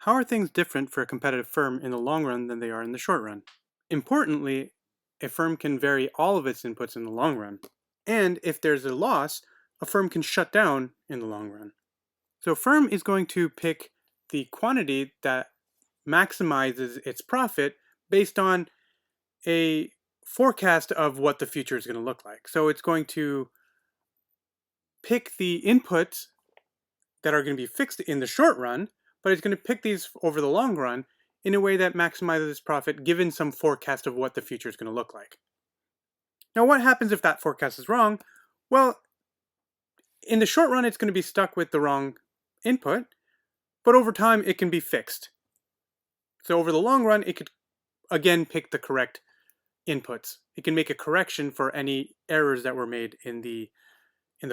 How are things different for a competitive firm in the long run than they are in the short run? Importantly, a firm can vary all of its inputs in the long run. And if there's a loss, a firm can shut down in the long run. So a firm is going to pick the quantity that maximizes its profit based on a forecast of what the future is going to look like. So it's going to pick the inputs that are going to be fixed in the short run, but it's going to pick these over the long run in a way that maximizes profit given some forecast of what the future is going to look like. Now, what happens if that forecast is wrong? Well, in the short run, it's going to be stuck with the wrong input, but over time, it can be fixed. So over the long run, it could again pick the correct inputs. It can make a correction for any errors that were made in the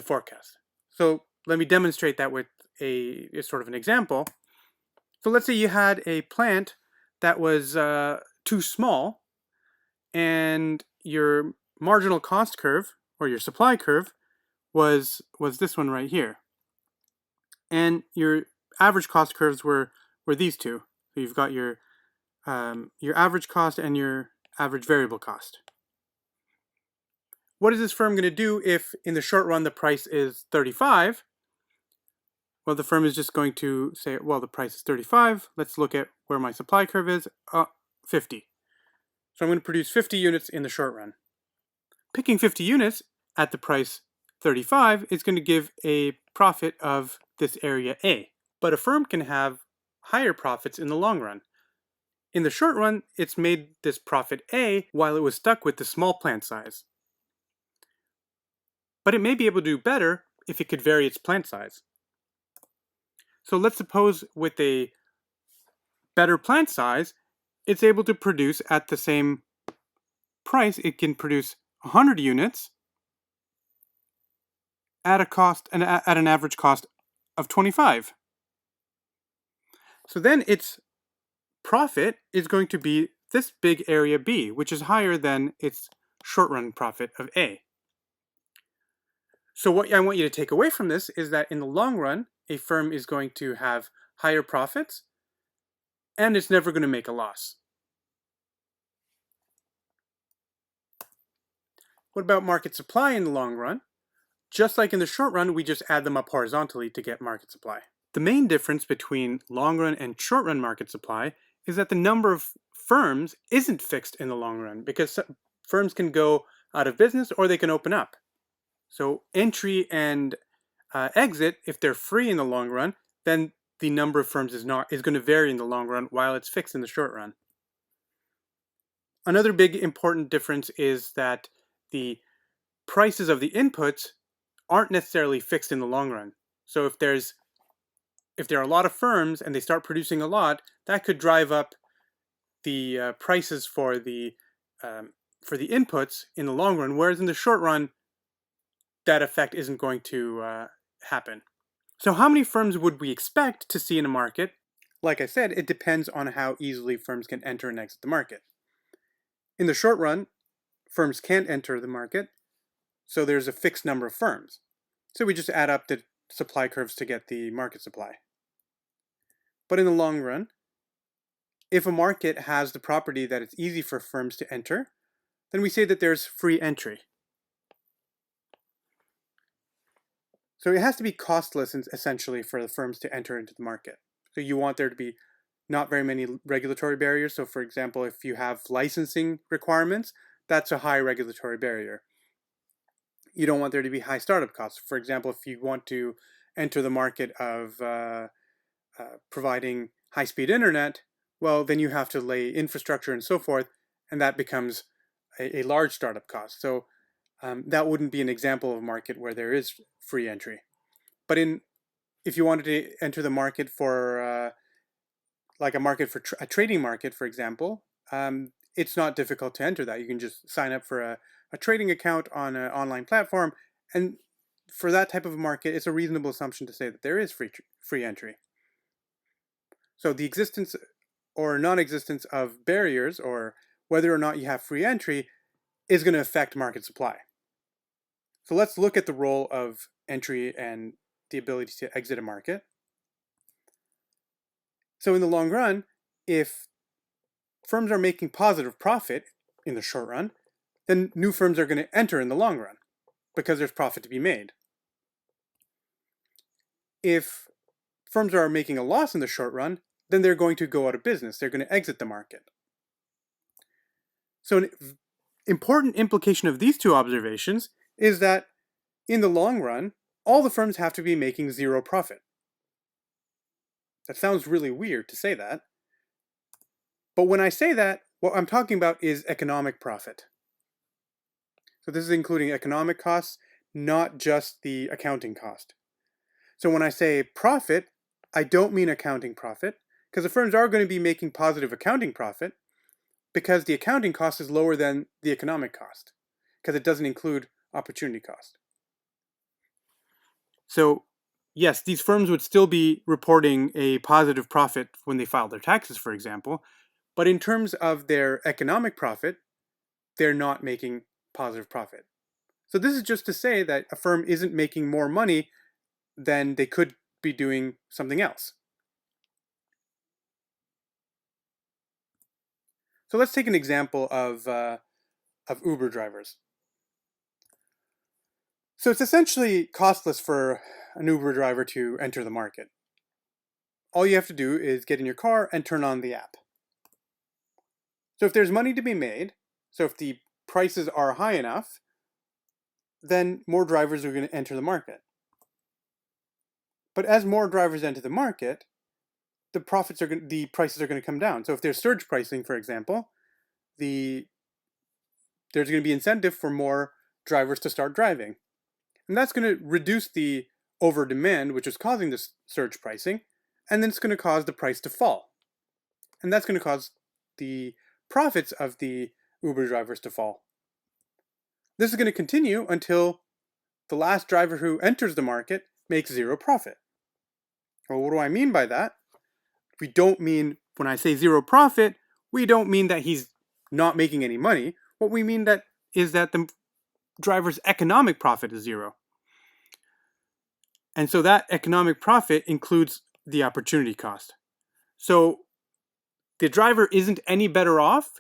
forecast. So let me demonstrate that with a sort of an example. So let's say you had a plant that was too small, and your marginal cost curve or your supply curve was this one right here, and your average cost curves were these two. So you've got your average cost and your average variable cost. What is this firm going to do if in the short run the price is 35? Well, the firm is just going to say, well, the price is 35. Let's look at where my supply curve is, 50. So I'm going to produce 50 units in the short run. Picking 50 units at the price 35 is going to give a profit of this area A. But a firm can have higher profits in the long run. In the short run, it's made this profit A while it was stuck with the small plant size. But it may be able to do better if it could vary its plant size. So let's suppose with a better plant size, it's able to produce at the same price. It can produce 100 units at a cost and at an average cost of 25. So then its profit is going to be this big area B, which is higher than its short run profit of A. So what I want you to take away from this is that in the long run, a firm is going to have higher profits and it's never going to make a loss. What about market supply in the long run? Just like in the short run, we just add them up horizontally to get market supply. The main difference between long run and short run market supply is that the number of firms isn't fixed in the long run because firms can go out of business or they can open up. So entry and exit, if they're free in the long run, then the number of firms is going to vary in the long run while it's fixed in the short run. Another big important difference is that the prices of the inputs aren't necessarily fixed in the long run. So if there are a lot of firms and they start producing a lot, that could drive up the prices for the inputs in the long run, whereas in the short run, that effect isn't going to happen. So how many firms would we expect to see in a market? Like I said, it depends on how easily firms can enter and exit the market. In the short run, firms can't enter the market, so there's a fixed number of firms. So we just add up the supply curves to get the market supply. But in the long run, if a market has the property that it's easy for firms to enter, then we say that there's free entry. So it has to be costless, essentially, for the firms to enter into the market. So you want there to be not very many regulatory barriers. So for example, if you have licensing requirements, that's a high regulatory barrier. You don't want there to be high startup costs. For example, if you want to enter the market of providing high-speed internet, well, then you have to lay infrastructure and so forth, and that becomes a large startup cost. So that wouldn't be an example of a market where there is free entry. But if you wanted to enter the market for like a market for a trading market, for example, it's not difficult to enter that. You can just sign up for a trading account on an online platform, and for that type of a market, it's a reasonable assumption to say that there is free entry. So the existence or non-existence of barriers, or whether or not you have free entry, is going to affect market supply. So let's look at the role of entry and the ability to exit a market. So in the long run, if firms are making positive profit in the short run, then new firms are going to enter in the long run because there's profit to be made. If firms are making a loss in the short run, then they're going to go out of business. They're going to exit the market. So an important implication of these two observations is that in the long run, all the firms have to be making zero profit. That sounds really weird to say that. But when I say that, what I'm talking about is economic profit. So this is including economic costs, not just the accounting cost. So when I say profit, I don't mean accounting profit, because the firms are going to be making positive accounting profit, because the accounting cost is lower than the economic cost, because it doesn't include opportunity cost. So yes, these firms would still be reporting a positive profit when they file their taxes, for example, but in terms of their economic profit, they're not making positive profit. So this is just to say that a firm isn't making more money than they could be doing something else. So let's take an example of Uber drivers. So it's essentially costless for an Uber driver to enter the market. All you have to do is get in your car and turn on the app. So if there's money to be made, so if the prices are high enough, then more drivers are going to enter the market. But as more drivers enter the market, the prices are going to come down. So if there's surge pricing, for example, there's going to be incentive for more drivers to start driving. And that's going to reduce the over demand, which is causing this surge pricing, and then it's going to cause the price to fall. And that's going to cause the profits of the Uber drivers to fall. This is going to continue until the last driver who enters the market makes zero profit. Well, what do I mean by that? We don't mean, when I say zero profit, we don't mean that he's not making any money. What we mean is that the driver's economic profit is zero. And so that economic profit includes the opportunity cost. So the driver isn't any better off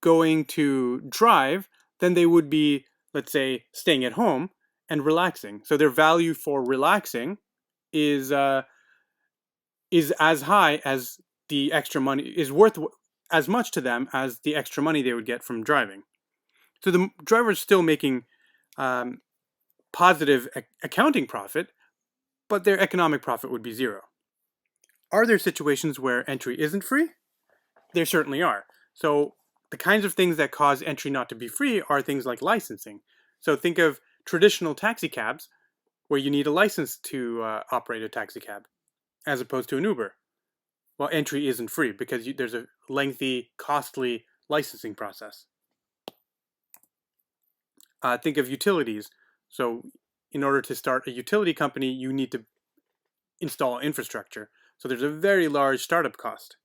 going to drive than they would be, let's say, staying at home and relaxing. So their value for relaxing is as high as the extra money, is worth as much to them as the extra money they would get from driving. So the driver is still making positive accounting profit, but their economic profit would be zero. Are there situations where entry isn't free? There certainly are. So the kinds of things that cause entry not to be free are things like licensing. So think of traditional taxi cabs where you need a license to operate a taxi cab, as opposed to an Uber. Well, entry isn't free because there's a lengthy, costly licensing process. Think of utilities. So in order to start a utility company, you need to install infrastructure. So there's a very large startup cost.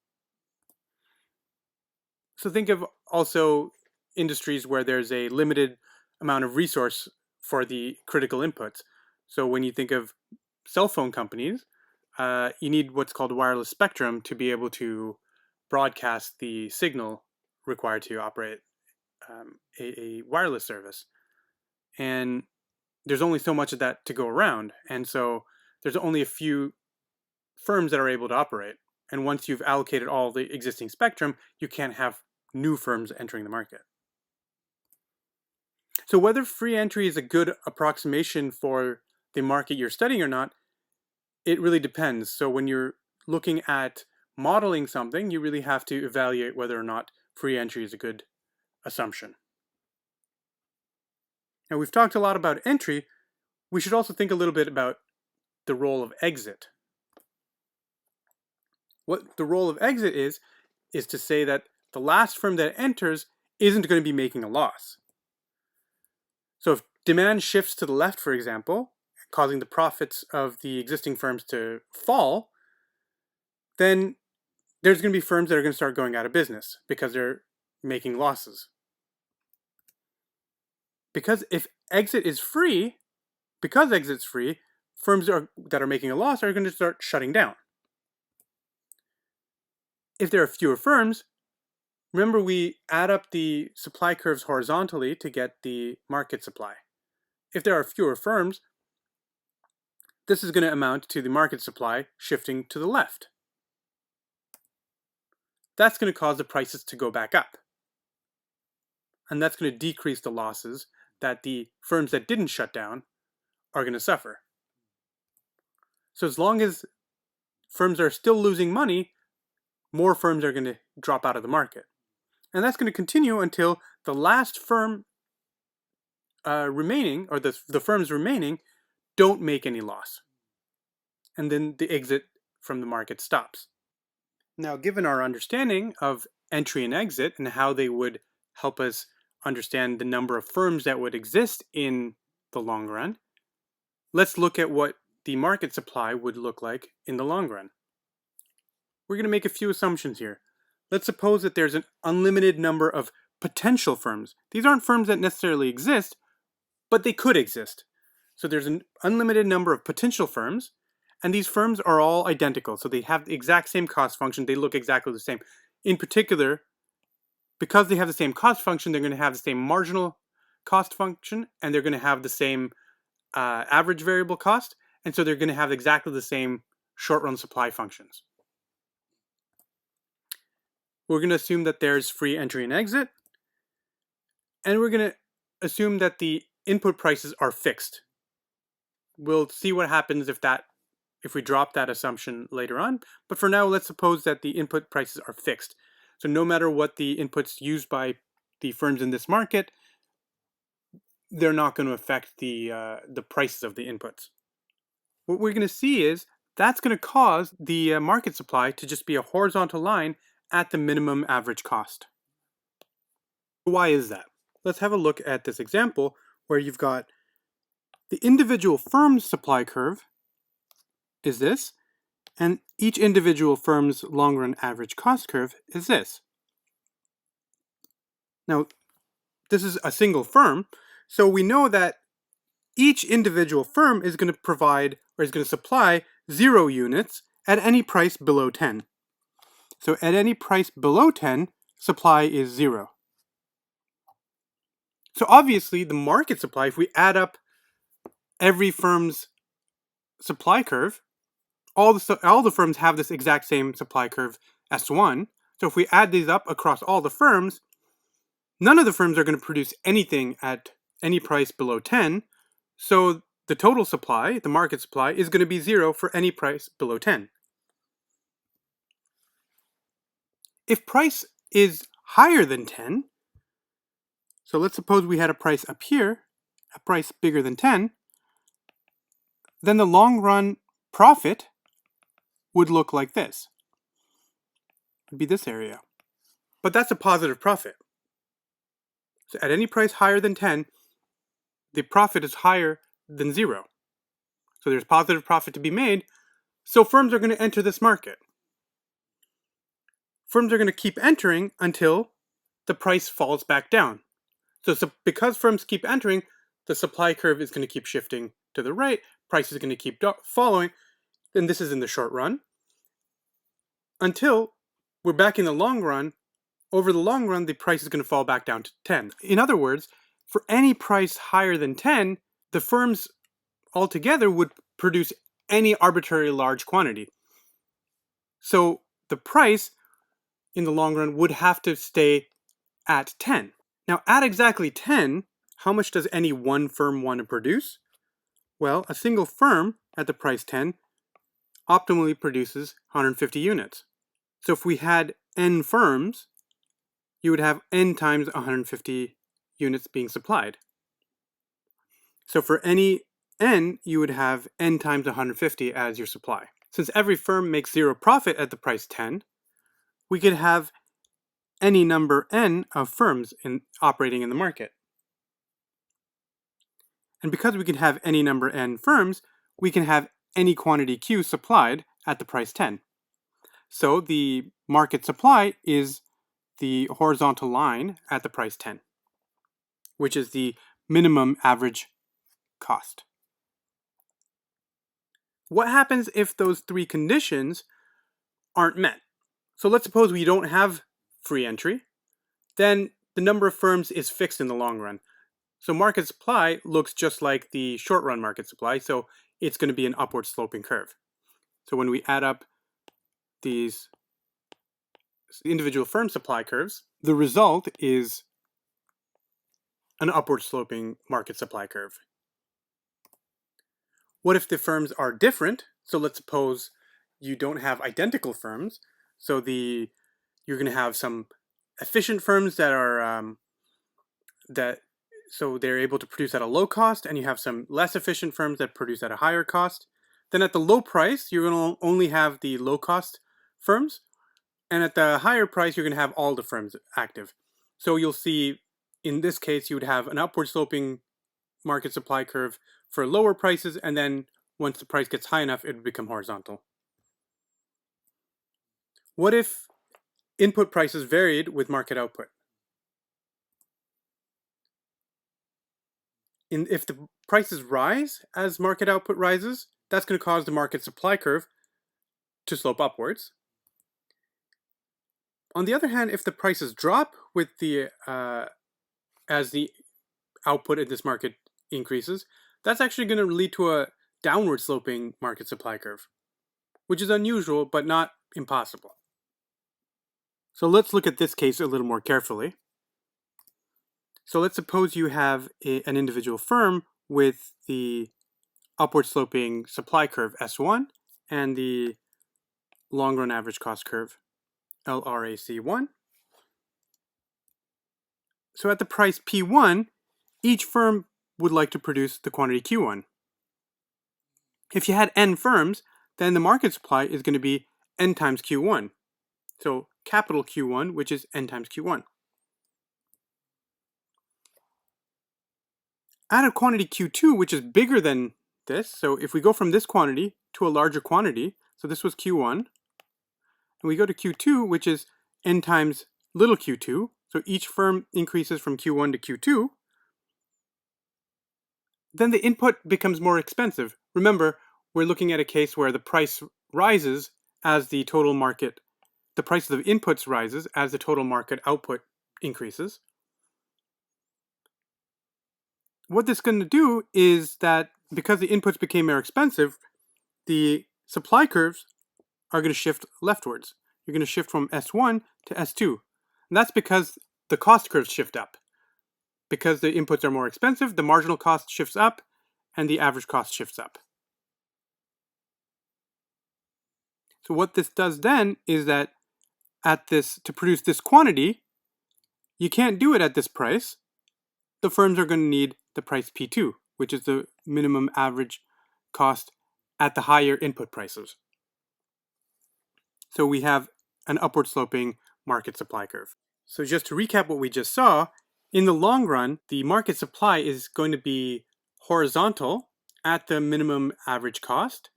So think of also industries where there's a limited amount of resource for the critical inputs. So when you think of cell phone companies, you need what's called wireless spectrum to be able to broadcast the signal required to operate a wireless service. And there's only so much of that to go around. And so there's only a few firms that are able to operate. And once you've allocated all the existing spectrum, you can't have new firms entering the market. So whether free entry is a good approximation for the market you're studying or not, it really depends. So when you're looking at modeling something, you really have to evaluate whether or not free entry is a good assumption. Now we've talked a lot about entry. We should also think a little bit about the role of exit. What the role of exit is to say that the last firm that enters isn't going to be making a loss. So if demand shifts to the left, for example, causing the profits of the existing firms to fall, then there's going to be firms that are going to start going out of business because they're making losses. Because if exit is free, because exit's free, firms that are making a loss are going to start shutting down. If there are fewer firms, remember we add up the supply curves horizontally to get the market supply. If there are fewer firms, this is going to amount to the market supply shifting to the left. That's going to cause the prices to go back up. And that's going to decrease the losses that the firms that didn't shut down are going to suffer. So as long as firms are still losing money, more firms are going to drop out of the market. And that's going to continue until the last firm remaining, or the firms remaining, don't make any loss. And then the exit from the market stops. Now, given our understanding of entry and exit and how they would help us understand the number of firms that would exist in the long run, let's look at what the market supply would look like in the long run. We're going to make a few assumptions here. Let's suppose that there's an unlimited number of potential firms. These aren't firms that necessarily exist, but they could exist. So there's an unlimited number of potential firms, and these firms are all identical. So they have the exact same cost function. They look exactly the same. In particular, because they have the same cost function, they're going to have the same marginal cost function, and they're going to have the same average variable cost. And so they're going to have exactly the same short-run supply functions. We're going to assume that there's free entry and exit. And we're going to assume that the input prices are fixed. We'll see what happens if we drop that assumption later on. But for now, let's suppose that the input prices are fixed. So no matter what the inputs used by the firms in this market, they're not going to affect the prices of the inputs. What we're going to see is that's going to cause the market supply to just be a horizontal line at the minimum average cost. Why is that? Let's have a look at this example where you've got the individual firm's supply curve is this, and each individual firm's long-run average cost curve is this. Now, this is a single firm, so we know that each individual firm is going to provide, or is going to supply 0 units at any price below 10. So at any price below 10, supply is 0. So obviously the market supply, if we add up every firm's supply curve, all the firms have this exact same supply curve S1. So if we add these up across all the firms, none of the firms are going to produce anything at any price below 10. So the total supply, the market supply, is going to be 0 for any price below 10. If price is higher than 10, so let's suppose we had a price up here, a price bigger than 10, then the long run profit would look like this. It would be this area. But that's a positive profit. So at any price higher than 10, the profit is higher than 0. So there's positive profit to be made. So firms are going to enter this market. Firms are going to keep entering until the price falls back down. So because firms keep entering, the supply curve is going to keep shifting to the right, price is going to keep following, and this is in the short run, until we're back in the long run. Over the long run, the price is going to fall back down to 10. In other words, for any price higher than 10, the firms altogether would produce any arbitrarily large quantity. So the price in the long run would have to stay at 10. Now, at exactly 10, how much does any one firm want to produce? Well, a single firm at the price 10 optimally produces 150 units. So if we had n firms, you would have n times 150 units being supplied. So for any n, you would have n times 150 as your supply. Since every firm makes 0 profit at the price 10, we could have any number n of firms operating in the market. And because we can have any number n firms, we can have any quantity Q supplied at the price 10. So the market supply is the horizontal line at the price 10, which is the minimum average cost. What happens if those 3 conditions aren't met? So let's suppose we don't have free entry, then the number of firms is fixed in the long run. So market supply looks just like the short run market supply, so it's going to be an upward sloping curve. So when we add up these individual firm supply curves, the result is an upward sloping market supply curve. What if the firms are different? So let's suppose you don't have identical firms. So you're going to have some efficient firms that are so they're able to produce at a low cost, and you have some less efficient firms that produce at a higher cost. Then at the low price, you're going to only have the low cost firms, and at the higher price, you're going to have all the firms active. So you'll see, in this case, you would have an upward sloping market supply curve for lower prices, and then once the price gets high enough, it would become horizontal. What if input prices varied with market output? If the prices rise as market output rises, that's going to cause the market supply curve to slope upwards. On the other hand, if the prices drop with as the output in this market increases, that's actually going to lead to a downward sloping market supply curve, which is unusual but not impossible. So let's look at this case a little more carefully. So let's suppose you have an individual firm with the upward sloping supply curve S1 and the long run average cost curve LRAC1. So at the price P1, each firm would like to produce the quantity Q1. If you had n firms, then the market supply is going to be n times Q1. So capital Q1, which is n times Q1. At a quantity Q2, which is bigger than this, so if we go from this quantity to a larger quantity, so this was Q1, and we go to Q2, which is n times little q2, so each firm increases from Q1 to Q2, then the input becomes more expensive. Remember, we're looking at a case where the price rises as the total market, the prices of inputs rises as the total market output increases. What this is going to do is that because the inputs became more expensive, the supply curves are going to shift leftwards. You're going to shift from S1 to S2. And that's because the cost curves shift up. Because the inputs are more expensive, the marginal cost shifts up and the average cost shifts up. So what this does then is that to produce this quantity, you can't do it at this price. The firms are going to need the price P2, which is the minimum average cost at the higher input prices. So we have an upward sloping market supply curve. So just to recap what we just saw, in the long run, the market supply is going to be horizontal at the minimum average cost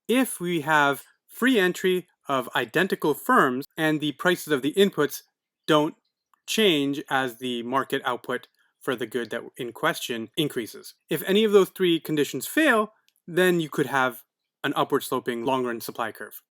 if we have free entry of identical firms and the prices of the inputs don't change as the market output for the good that in question increases. If any of those three conditions fail, then you could have an upward sloping long run supply curve.